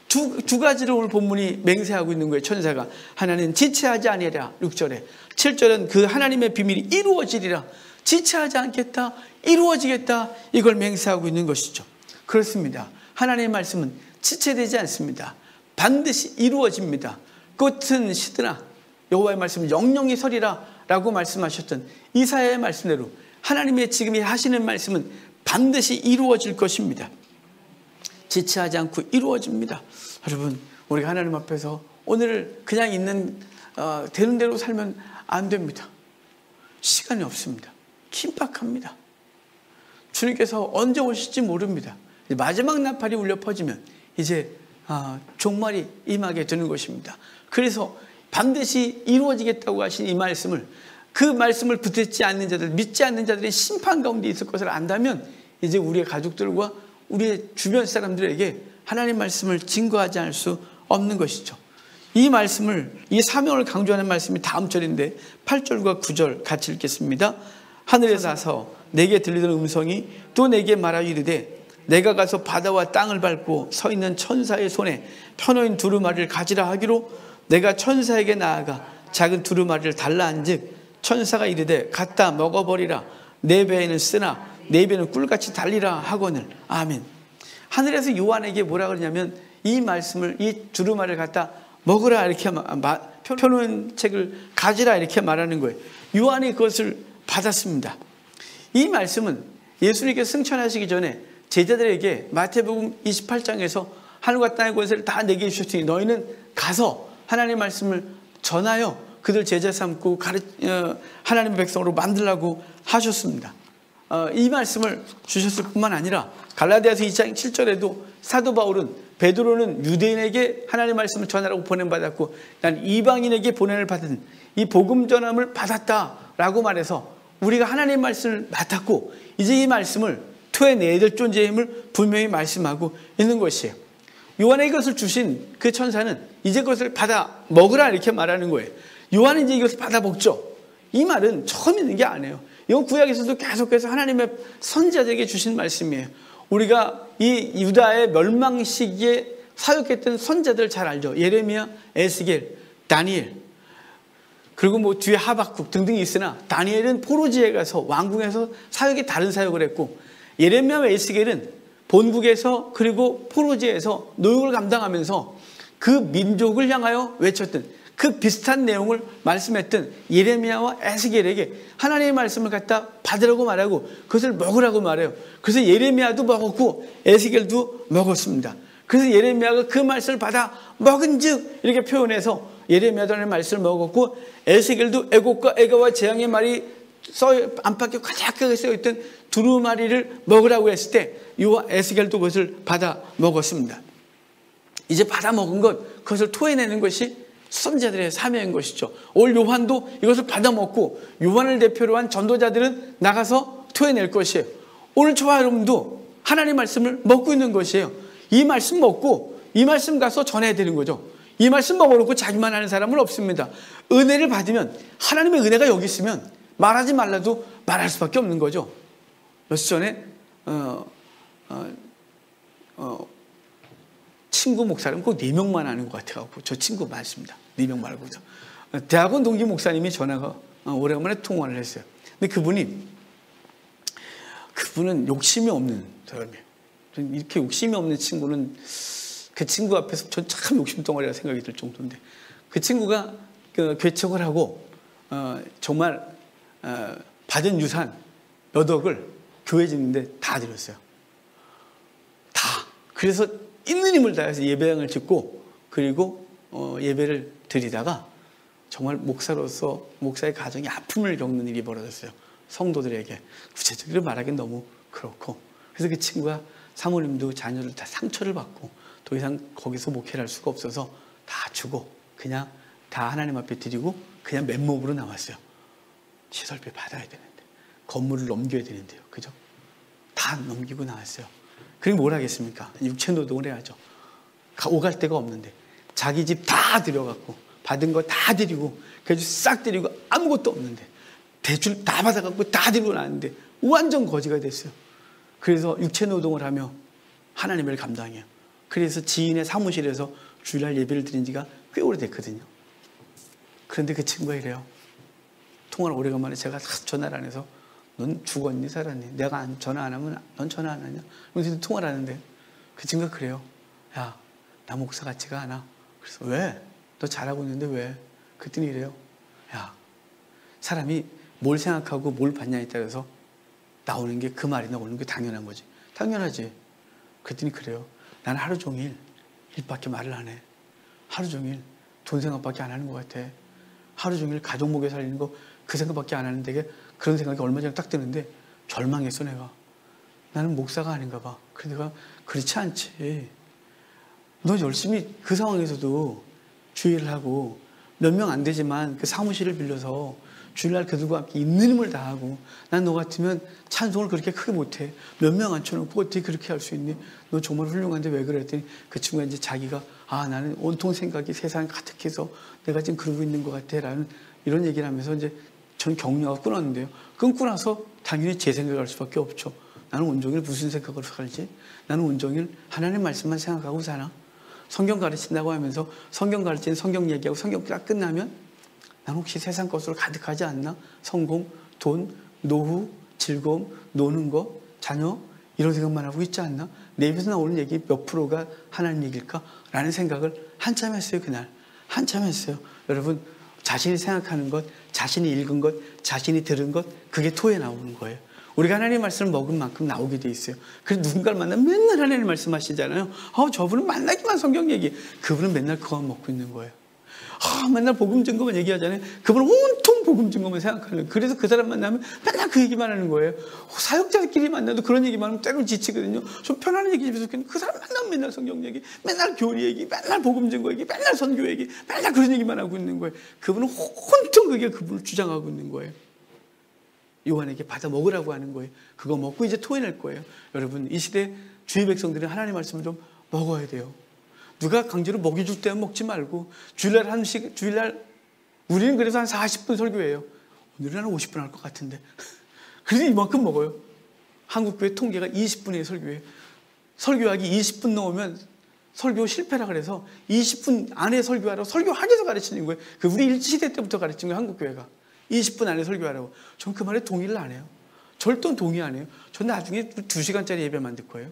두 가지를 오늘 본문이 맹세하고 있는 거예요. 천사가 하나는 지체하지 아니하리라 6절에, 7절은 그 하나님의 비밀이 이루어지리라. 지체하지 않겠다, 이루어지겠다, 이걸 맹세하고 있는 것이죠. 그렇습니다. 하나님의 말씀은 지체되지 않습니다. 반드시 이루어집니다. 끝은 시드나 여호와의 말씀은 영영이 서리라 라고 말씀하셨던 이사야의 말씀대로 하나님의 지금 하시는 말씀은 반드시 이루어질 것입니다. 지체하지 않고 이루어집니다. 여러분, 우리가 하나님 앞에서 오늘 그냥 되는 대로 살면 안 됩니다. 시간이 없습니다. 긴박합니다. 주님께서 언제 오실지 모릅니다. 마지막 나팔이 울려 퍼지면 이제 종말이 임하게 되는 것입니다. 그래서 반드시 이루어지겠다고 하신 이 말씀을, 그 말씀을 붙잡지 않는 자들, 믿지 않는 자들이 심판 가운데 있을 것을 안다면 이제 우리의 가족들과 우리의 주변 사람들에게 하나님 말씀을 증거하지 않을 수 없는 것이죠. 이 말씀을, 이 사명을 강조하는 말씀이 다음 절인데 8절과 9절 같이 읽겠습니다. 하늘에서 나서 내게 들리던 음성이 또 내게 말하여 이르되 내가 가서 바다와 땅을 밟고 서 있는 천사의 손에 펴놓인 두루마리를 가지라 하기로 내가 천사에게 나아가 작은 두루마리를 달라 한즉 천사가 이르되 갖다 먹어버리라. 내 배에는 쓰나 내 배는 꿀같이 달리라 하거늘. 아멘. 하늘에서 요한에게 뭐라 그러냐면 이 말씀을, 이 두루마리를 갖다 먹으라 이렇게 펴놓은 책을 가지라 이렇게 말하는 거예요. 요한이 그것을 받았습니다. 이 말씀은 예수님께서 승천하시기 전에 제자들에게 마태복음 28장에서 하늘과 땅의 권세를 다 내게 주셨으니 너희는 가서 하나님의 말씀을 전하여 그들 제자 삼고 하나님의 백성으로 만들라고 하셨습니다. 이 말씀을 주셨을 뿐만 아니라 갈라디아서 2장 7절에도 사도 바울은 베드로는 유대인에게 하나님의 말씀을 전하라고 보냄받았고 난 이방인에게 보냄을 받은 이 복음 전함을 받았다라고 말해서 우리가 하나님의 말씀을 맡았고 이제 이 말씀을 토해내야 될 존재의 힘을 분명히 말씀하고 있는 것이에요. 요한에게 이것을 주신 그 천사는 이제 그것을 받아 먹으라 이렇게 말하는 거예요. 요한은 이제 이것을 받아 먹죠. 이 말은 처음 있는 게 아니에요. 이건 구약에서도 계속해서 하나님의 선지자들에게 주신 말씀이에요. 우리가 이 유다의 멸망 시기에 사역했던 선지자들 잘 알죠. 예레미야, 에스겔, 다니엘, 그리고 뭐 뒤에 하박국 등등이 있으나 다니엘은 포로지에 가서 왕궁에서 사역이 다른 사역을 했고 예레미야와 에스겔은 본국에서 그리고 포로지에서 노역을 감당하면서 그 민족을 향하여 외쳤던 그 비슷한 내용을 말씀했던 예레미야와 에스겔에게 하나님의 말씀을 갖다 받으라고 말하고 그것을 먹으라고 말해요. 그래서 예레미야도 먹었고 에스겔도 먹었습니다. 그래서 예레미야가 그 말씀을 받아 먹은즉 이렇게 표현해서 예레미야도 하나님의 말씀을 먹었고 에스겔도 애곡과 애가와 재앙의 말이 안팎에 가득하게 쓰여있던 두루마리를 먹으라고 했을 때 에스겔도 그것을 받아 먹었습니다. 이제 받아 먹은 것, 그것을 토해내는 것이 선지자들의 사명인 것이죠. 올 요한도 이것을 받아 먹고 요한을 대표로 한 전도자들은 나가서 토해낼 것이에요. 오늘 저와 여러분도 하나님의 말씀을 먹고 있는 것이에요. 이 말씀 먹고 이 말씀 가서 전해야 되는 거죠. 이 말씀 먹어놓고 자기만 하는 사람은 없습니다. 은혜를 받으면 하나님의 은혜가 여기 있으면 말하지 말라도 말할 수밖에 없는 거죠. 며칠 전에 친구 목사님 꼭 4명만 아는 것 같아가지고 저 친구 많습니다. 4명 말고도 대학원 동기 목사님이 전화가 오래간만에 통화를 했어요. 근데 그분은 욕심이 없는 사람이에요. 이렇게 욕심이 없는 친구는 그 친구 앞에서 전 참 욕심덩어리라 생각이 들 정도인데 그 친구가 개척을 하고 정말 받은 유산 몇 억을 교회 짓는데 다 드렸어요. 다. 그래서 있는 힘을 다해서 예배당을 짓고 그리고 예배를 드리다가 정말 목사로서 목사의 가정이 아픔을 겪는 일이 벌어졌어요. 성도들에게 구체적으로 말하기는 너무 그렇고 그래서 그 친구가 사모님도 자녀들 다 상처를 받고 더 이상 거기서 목회를 할 수가 없어서 다 주고 그냥 다 하나님 앞에 드리고 그냥 맨몸으로 나왔어요. 시설비 받아야 되는데 건물을 넘겨야 되는데요. 그죠? 다 넘기고 나왔어요. 그리고 뭘 하겠습니까? 육체노동을 해야죠. 오갈 데가 없는데 자기 집 다 들여갖고 받은 거 다 드리고 그래서 싹 드리고 아무것도 없는데 대출 다 받아갖고 다 드리고 나왔는데 완전 거지가 됐어요. 그래서 육체노동을 하며 하나님을 감당해요. 그래서 지인의 사무실에서 주일날 예배를 드린 지가 꽤 오래됐거든요. 그런데 그 친구가 이래요. 통화를 오래간만에 제가 전화를 안 해서 넌 죽었니 살았니? 내가 전화 안 하면 넌 전화 안 하냐? 그래서 통화를 하는데 그 친구가 그래요. 야, 나 목사 같지가 않아. 그래서 왜? 너 잘하고 있는데 왜? 그랬더니 이래요. 야, 사람이 뭘 생각하고 뭘 받냐에 따라서 나오는 게 그 말이 나오는 게 당연한 거지. 당연하지. 그랬더니 그래요. 나는 하루 종일 일밖에 말을 안 해. 하루 종일 돈 생각밖에 안 하는 것 같아. 하루 종일 가족 먹여 살리는 거 그 생각밖에 안 하는데 그런 생각이 얼마 전에 딱 드는데 절망했어 내가. 나는 목사가 아닌가 봐. 그래서 내가 그렇지 않지. 너 열심히 그 상황에서도 주일을 하고 몇 명 안 되지만 그 사무실을 빌려서 주일날 그들과 함께 있는 힘을 다하고 난 너 같으면 찬송을 그렇게 크게 못해. 몇 명 앉혀놓고 어떻게 그렇게 할 수 있니? 너 정말 훌륭한데 왜 그래? 했더니 그 친구가 이제 자기가 나는 온통 생각이 세상에 가득해서 내가 지금 그러고 있는 것 같아 라는 이런 얘기를 하면서 이제 전 격려가 끊었는데요. 끊고 나서 당연히 제 생각을 할 수밖에 없죠. 나는 온종일 무슨 생각으로 살지? 나는 온종일 하나님의 말씀만 생각하고 사나? 성경 가르친다고 하면서 성경 가르치는 성경 얘기하고 성경 딱 끝나면 난 혹시 세상 것으로 가득하지 않나? 성공, 돈, 노후, 즐거움, 노는 거, 자녀 이런 생각만 하고 있지 않나? 내 입에서 나오는 얘기 몇 프로가 하나님 얘기일까? 라는 생각을 한참 했어요. 그날 한참 했어요. 여러분 자신이 생각하는 것, 자신이 읽은 것, 자신이 들은 것 그게 토에 나오는 거예요. 우리가 하나님의 말씀을 먹은 만큼 나오게 돼 있어요. 그래서 누군가를 만나면 맨날 하나님의 말씀 하시잖아요. 저분은 만나기만 성경 얘기. 그분은 맨날 그거만 먹고 있는 거예요. 맨날 복음 증거만 얘기하잖아요. 그분은 온통 복음 증거만 생각하는 거예요. 그래서 그 사람 만나면 맨날 그 얘기만 하는 거예요. 사역자들끼리 만나도 그런 얘기만 하면 때로는 지치거든요. 좀 편안한 얘기 좀 좋겠는데 그 사람 만나면 맨날 성경 얘기, 맨날 교리 얘기, 맨날 복음 증거 얘기, 맨날 선교 얘기, 맨날 그런 얘기만 하고 있는 거예요. 그분은 온통 그게 그분을 주장하고 있는 거예요. 요한에게 받아 먹으라고 하는 거예요. 그거 먹고 이제 토해낼 거예요. 여러분 이 시대 주의 백성들은 하나님의 말씀을 좀 먹어야 돼요. 누가 강제로 먹여줄 때는 먹지 말고 주일날 우리는 그래서 한 40분 설교해요. 오늘은 한 50분 할 것 같은데 그래도 이만큼 먹어요. 한국교회 통계가 20분의 설교예요. 설교하기 20분 넘으면 설교 실패라 그래서 20분 안에 설교하라고 설교하기 위해서 가르치는 거예요. 우리 일시대 때부터 가르친 거예요. 한국교회가 20분 안에 설교하라고. 전 그 말에 동의를 안 해요. 절대 동의 안 해요. 전 나중에 2시간짜리 예배 만들 거예요.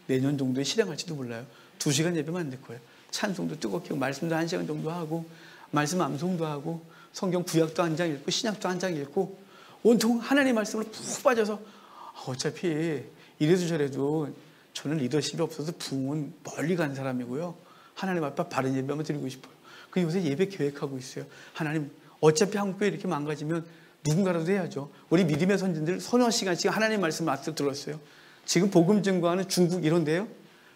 내년 정도에 실행할지도 몰라요. 2시간 예배 만들 거예요. 찬송도 뜨겁게 하고 말씀도 1시간 정도 하고 말씀 암송도 하고 성경 구약도 한 장 읽고 신약도 한 장 읽고 온통 하나님의 말씀으로 푹 빠져서 어차피 이래도 저래도 저는 리더십이 없어서 부흥은 멀리 간 사람이고요. 하나님 앞에 바른 예배 한번 드리고 싶어요. 그래서 요새 예배 계획하고 있어요. 하나님 어차피 한국교회 이렇게 망가지면 누군가라도 해야죠. 우리 믿음의 선진들 서너 시간씩 하나님 말씀을 앞서 들었어요. 지금 복음 증거하는 중국 이런데요.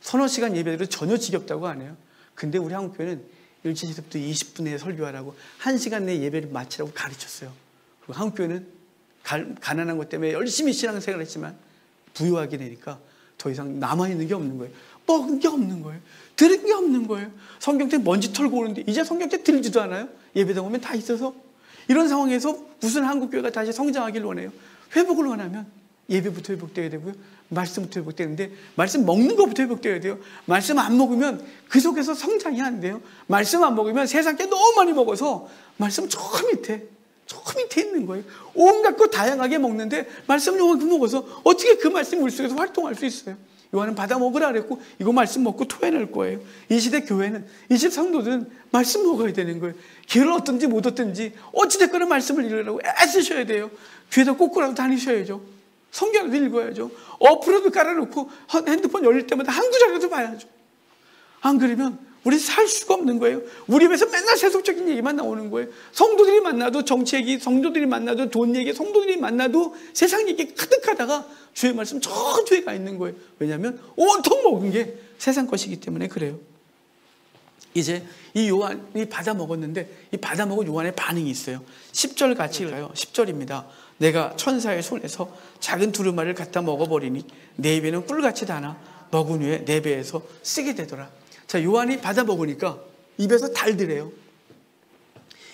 서너 시간 예배들은 전혀 지겹다고 안 해요. 근데 우리 한국교회는 일주일 때부터 20분 내에 설교하라고 1시간 내에 예배를 마치라고 가르쳤어요. 그리고 한국교회는 가난한 것 때문에 열심히 신앙생활을 했지만 부유하게 되니까 더 이상 남아있는 게 없는 거예요. 먹은 게 없는 거예요. 들은 게 없는 거예요. 성경책 먼지 털고 오는데 이제 성경책 들지도 않아요. 예배당 오면 다 있어서. 이런 상황에서 무슨 한국교회가 다시 성장하기를 원해요. 회복을 원하면 예배부터 회복되어야 되고요. 말씀부터 회복되는데 말씀 먹는 것부터 회복되어야 돼요. 말씀 안 먹으면 그 속에서 성장이 안 돼요. 말씀 안 먹으면 세상 게 너무 많이 먹어서 말씀 저 밑에 있는 거예요. 온갖 거 다양하게 먹는데 말씀 요만큼 먹어서 어떻게 그 말씀 우리 속에서 활동할 수 있어요. 요한은 받아 먹으라 그랬고 이거 말씀 먹고 토해낼 거예요. 이 시대 교회는 이 시대 성도들은 말씀 먹어야 되는 거예요. 기회를 얻든지 못 얻든지 어찌됐거나 말씀을 읽으려고 애쓰셔야 돼요. 교회도 꼬꾸라도 다니셔야죠. 성경도 읽어야죠. 어플에도 깔아놓고 핸드폰 열릴 때마다 한 구절이라도 봐야죠. 안 그러면 우리 살 수가 없는 거예요. 우리 입에서 맨날 세속적인 얘기만 나오는 거예요. 성도들이 만나도 정치 얘기, 성도들이 만나도 돈 얘기, 성도들이 만나도 세상 얘기 가득하다가 주의 말씀 저쪽에 가 있는 거예요. 왜냐하면 온통 먹은 게 세상 것이기 때문에 그래요. 이제 이 요한이 받아 먹었는데 이 받아 먹은 요한의 반응이 있어요. 10절 같이 읽어요. 10절입니다. 내가 천사의 손에서 작은 두루마리를 갖다 먹어버리니 내 입에는 꿀같이 다나 먹은 후에 내 배에서 쓰게 되더라. 자, 요한이 받아 먹으니까 입에서 달더래요.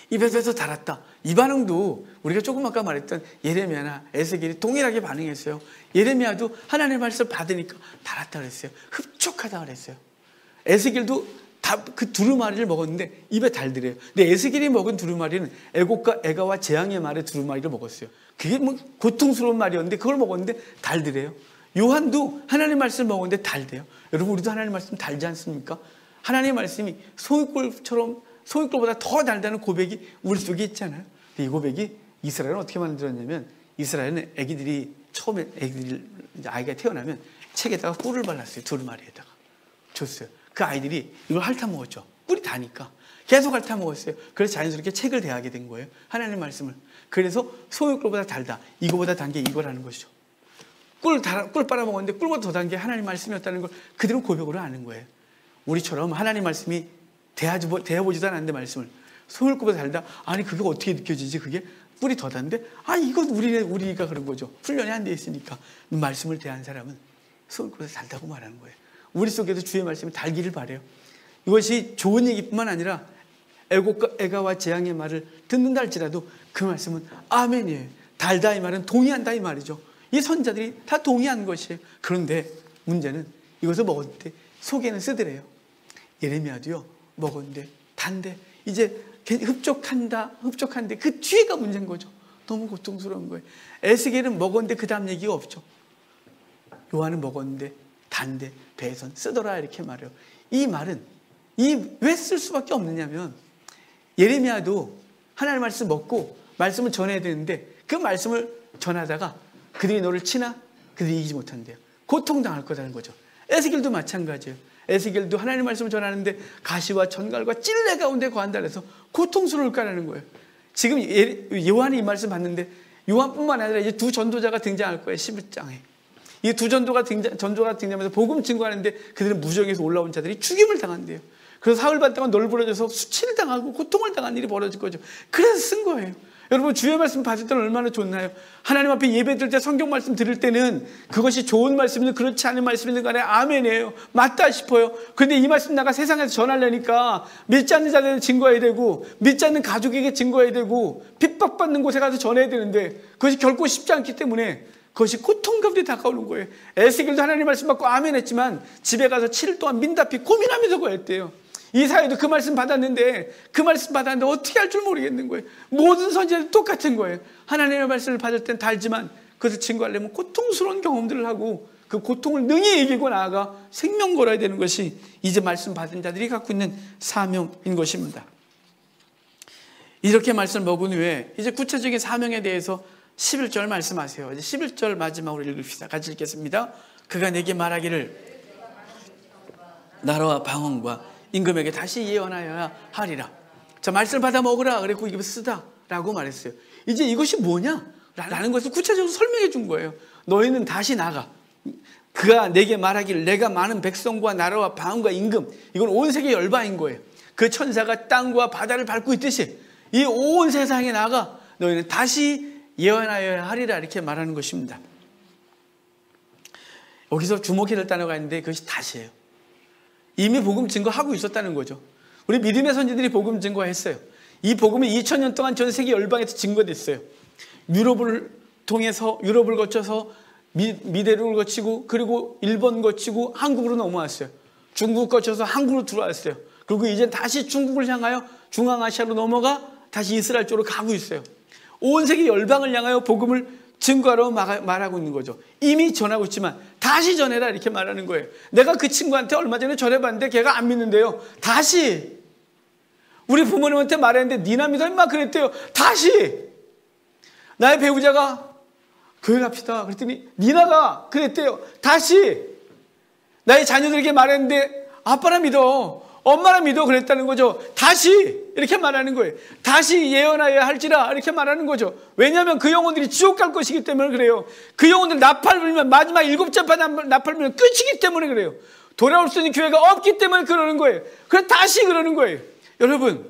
입에서 달았다. 이 반응도 우리가 조금 아까 말했던 예레미야나 에스겔이 동일하게 반응했어요. 예레미야도 하나님의 말씀을 받으니까 달았다 그랬어요. 흡족하다 그랬어요. 에스겔도 그 두루마리를 먹었는데 입에 달더래요. 근데 에스겔이 먹은 두루마리는 애곡과 애가와 재앙의 말의 두루마리를 먹었어요. 그게 뭐 고통스러운 말이었는데 그걸 먹었는데 달더래요. 요한도 하나님 말씀을 먹었는데 달대요. 여러분 우리도 하나님 말씀 달지 않습니까? 하나님의 말씀이 소금꿀보다 더 달다는 고백이 우리 속에 있잖아요. 근데 이 고백이 이스라엘은 어떻게 만들었냐면 이스라엘은 처음에 아이가 태어나면 책에다가 꿀을 발랐어요. 두루마리에다가 줬어요. 그 아이들이 이걸 핥아 먹었죠. 꿀이 다니까 계속 핥아 먹었어요. 그래서 자연스럽게 책을 대하게 된 거예요. 하나님의 말씀을. 그래서 소유꿀보다 달다. 이거보다 단 게 이거라는 것이죠. 꿀 빨아먹었는데 꿀보다 더 단 게 하나님 말씀이었다는 걸 그들은 고백으로 아는 거예요. 우리처럼 하나님 말씀이 대해보지도 않았는데 말씀을 소율꿀보다 달다? 아니 그게 어떻게 느껴지지? 그게 꿀이 더 단데? 이건 우리가 그런 거죠. 훈련이 안 돼 있으니까. 말씀을 대한 사람은 소율꿀보다 달다고 말하는 거예요. 우리 속에도 주의 말씀이 달기를 바라요. 이것이 좋은 얘기뿐만 아니라 애가와 재앙의 말을 듣는다 할지라도 그 말씀은 아멘이에요. 달다 이 말은 동의한다 이 말이죠. 이 선자들이 다 동의한 것이에요. 그런데 문제는 이것을 먹을 때 속에는 쓰더래요. 예레미야도요. 먹었는데 단데 이제 흡족한데 그 뒤에가 문제인 거죠. 너무 고통스러운 거예요. 에스겔은 먹었는데 그 다음 얘기가 없죠. 요한은 먹었는데 단데 배에선 쓰더라 이렇게 말해요. 이 말은 왜 쓸 수밖에 없느냐면 예레미야도 하나님의 말씀 먹고 말씀을 전해야 되는데 그 말씀을 전하다가 그들이 너를 치나 그들이 이기지 못한대요. 고통당할 거라는 거죠. 에스겔도 마찬가지예요. 에스겔도 하나님의 말씀을 전하는데 가시와 전갈과 찔레 가운데 거한다 해서 고통스러울 거라는 거예요. 지금 요한이 이 말씀 봤는데 요한뿐만 아니라 이제 두 전도자가 등장할 거예요. 11장에. 이 두 전도가 등장하면서 복음 증거하는데 그들은 무정에서 올라온 자들이 죽임을 당한대요. 그래서 사흘 반 동안 널브러져서 수치를 당하고 고통을 당한 일이 벌어질 거죠. 그래서 쓴 거예요. 여러분 주의 말씀 받을 때는 얼마나 좋나요? 하나님 앞에 예배 드릴 때 성경 말씀 들을 때는 그것이 좋은 말씀이든 그렇지 않은 말씀이든 간에 아멘이에요. 맞다 싶어요. 그런데 이 말씀 내가 세상에서 전하려니까 믿지 않는 자들에게 증거해야 되고 믿지 않는 가족에게 증거해야 되고 핍박받는 곳에 가서 전해야 되는데 그것이 결코 쉽지 않기 때문에 그것이 고통 가운데 다가오는 거예요. 에스겔도 하나님 말씀 받고 아멘 했지만 집에 가서 7일 동안 민다피 고민하면서 구했대요. 이사야도 그 말씀 받았는데 어떻게 할 줄 모르겠는 거예요. 모든 선지자들 똑같은 거예요. 하나님의 말씀을 받을 땐 달지만 그것을 증거하려면 고통스러운 경험들을 하고 그 고통을 능히 이기고 나아가 생명 걸어야 되는 것이 이제 말씀 받은 자들이 갖고 있는 사명인 것입니다. 이렇게 말씀을 먹은 후에 이제 구체적인 사명에 대해서 11절 말씀하세요. 이제 11절 마지막으로 읽읍시다. 같이 읽겠습니다. 그가 내게 말하기를 나라와 방언과 임금에게 다시 예언하여야 하리라. 자, 말씀을 받아 먹으라. 그랬고 이거 쓰다 라고 말했어요. 이제 이것이 뭐냐? 라는 것을 구체적으로 설명해 준 거예요. 너희는 다시 나가. 그가 내게 말하기를 내가 많은 백성과 나라와 방언과 임금, 이건 온 세계 열방인 거예요. 그 천사가 땅과 바다를 밟고 있듯이 이 온 세상에 나가 너희는 다시 예언하여야 하리라 이렇게 말하는 것입니다. 여기서 주목해야 될 단어가 있는데 그것이 다시예요. 이미 복음 증거하고 있었다는 거죠. 우리 믿음의 선지들이 복음 증거했어요. 이 복음이 2000년 동안 전 세계 열방에서 증거됐어요. 유럽을 거쳐서 미대륙을 거치고 그리고 일본 거치고 한국으로 넘어왔어요. 중국 거쳐서 한국으로 들어왔어요. 그리고 이제 다시 중국을 향하여 중앙아시아로 넘어가 다시 이스라엘 쪽으로 가고 있어요. 온 세계 열방을 향하여 복음을 증거하러 말하고 있는 거죠. 이미 전하고 있지만 다시 전해라 이렇게 말하는 거예요. 내가 그 친구한테 얼마 전에 전해봤는데 걔가 안 믿는데요. 다시 우리 부모님한테 말했는데 니나 믿어 임마 그랬대요. 다시 나의 배우자가 교회 갑시다 그랬더니 니나가 그랬대요. 다시 나의 자녀들에게 말했는데 아빠나 믿어 엄마나 믿어 그랬다는 거죠. 다시 이렇게 말하는 거예요. 다시 예언하여야 할지라 이렇게 말하는 거죠. 왜냐하면 그 영혼들이 지옥 갈 것이기 때문에 그래요. 그 영혼들 나팔 불면 마지막 7째 나팔 불면 끝이기 때문에 그래요. 돌아올 수 있는 기회가 없기 때문에 그러는 거예요. 그래서 다시 그러는 거예요. 여러분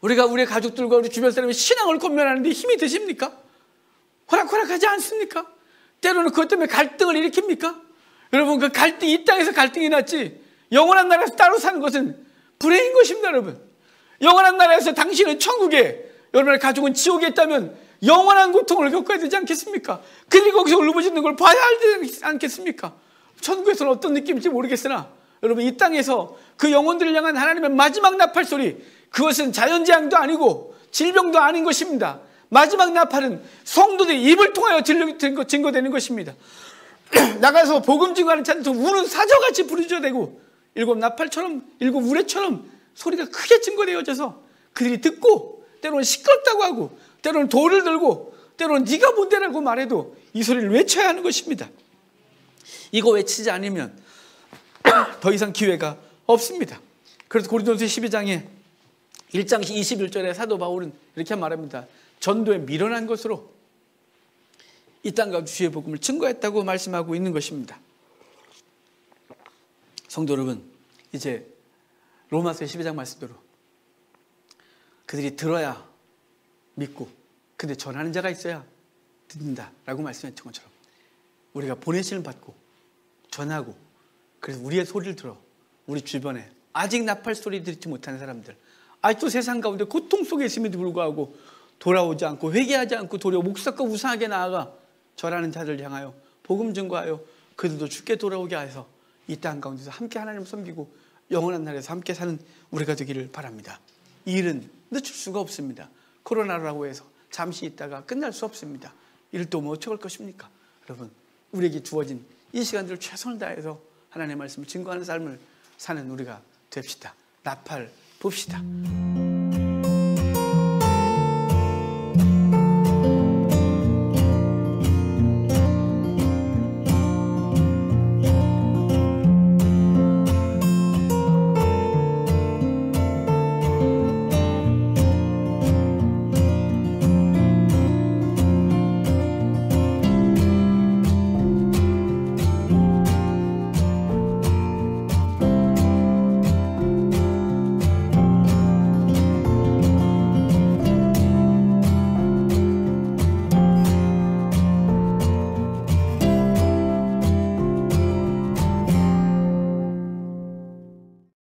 우리가 우리 가족들과 우리 주변 사람이 신앙을 권면하는데 힘이 드십니까? 호락호락하지 않습니까? 때로는 그것 때문에 갈등을 일으킵니까? 여러분 그 갈등 이 땅에서 갈등이 났지 영원한 나라에서 따로 사는 것은 불행인 것입니다. 여러분 영원한 나라에서 당신은 천국에 여러분의 가족은 지옥에 있다면 영원한 고통을 겪어야 되지 않겠습니까? 그리고 거기서 울부짖는 걸 봐야 하지 않겠습니까? 천국에서는 어떤 느낌일지 모르겠으나 여러분 이 땅에서 그 영혼들을 향한 하나님의 마지막 나팔 소리 그것은 자연재앙도 아니고 질병도 아닌 것입니다. 마지막 나팔은 성도들의 입을 통하여 증거되는 것입니다. 나가서 복음 증거하는 자들도 우는 사자같이 부르짖어대고 일곱 나팔처럼 일곱 우레처럼 소리가 크게 증거되어져서 그들이 듣고 때로는 시끄럽다고 하고 때로는 돌을 들고 때로는 네가 뭔데라고 말해도 이 소리를 외쳐야 하는 것입니다. 이거 외치지 않으면 더 이상 기회가 없습니다. 그래서 고린도서 12장에 1장 21절에 사도 바울은 이렇게 말합니다. 전도에 미련한 것으로 이 땅과 주의 복음을 증거했다고 말씀하고 있는 것입니다. 성도 여러분, 이제 로마서 12장 말씀대로 그들이 들어야 믿고 근데 전하는 자가 있어야 듣는다라고 말씀했던 것처럼 우리가 보내심을 받고 전하고 그래서 우리의 소리를 들어 우리 주변에 아직 나팔 소리 듣지 못하는 사람들, 아직도 세상 가운데 고통 속에 있음에도 불구하고 돌아오지 않고 회개하지 않고 도리어 목석과 우상하게 나아가 절하는 자들 향하여 복음 증거하여 그들도 주께 돌아오게 하여서 이 땅 가운데서 함께 하나님을 섬기고 영원한 날에서 함께 사는 우리가 되기를 바랍니다. 이 일은 늦출 수가 없습니다. 코로나라고 해서 잠시 있다가 끝날 수 없습니다. 이를 또 뭐 어찌할 것입니까? 여러분, 우리에게 주어진 이 시간들을 최선을 다해서 하나님의 말씀을 증거하는 삶을 사는 우리가 됩시다. 나팔 봅시다.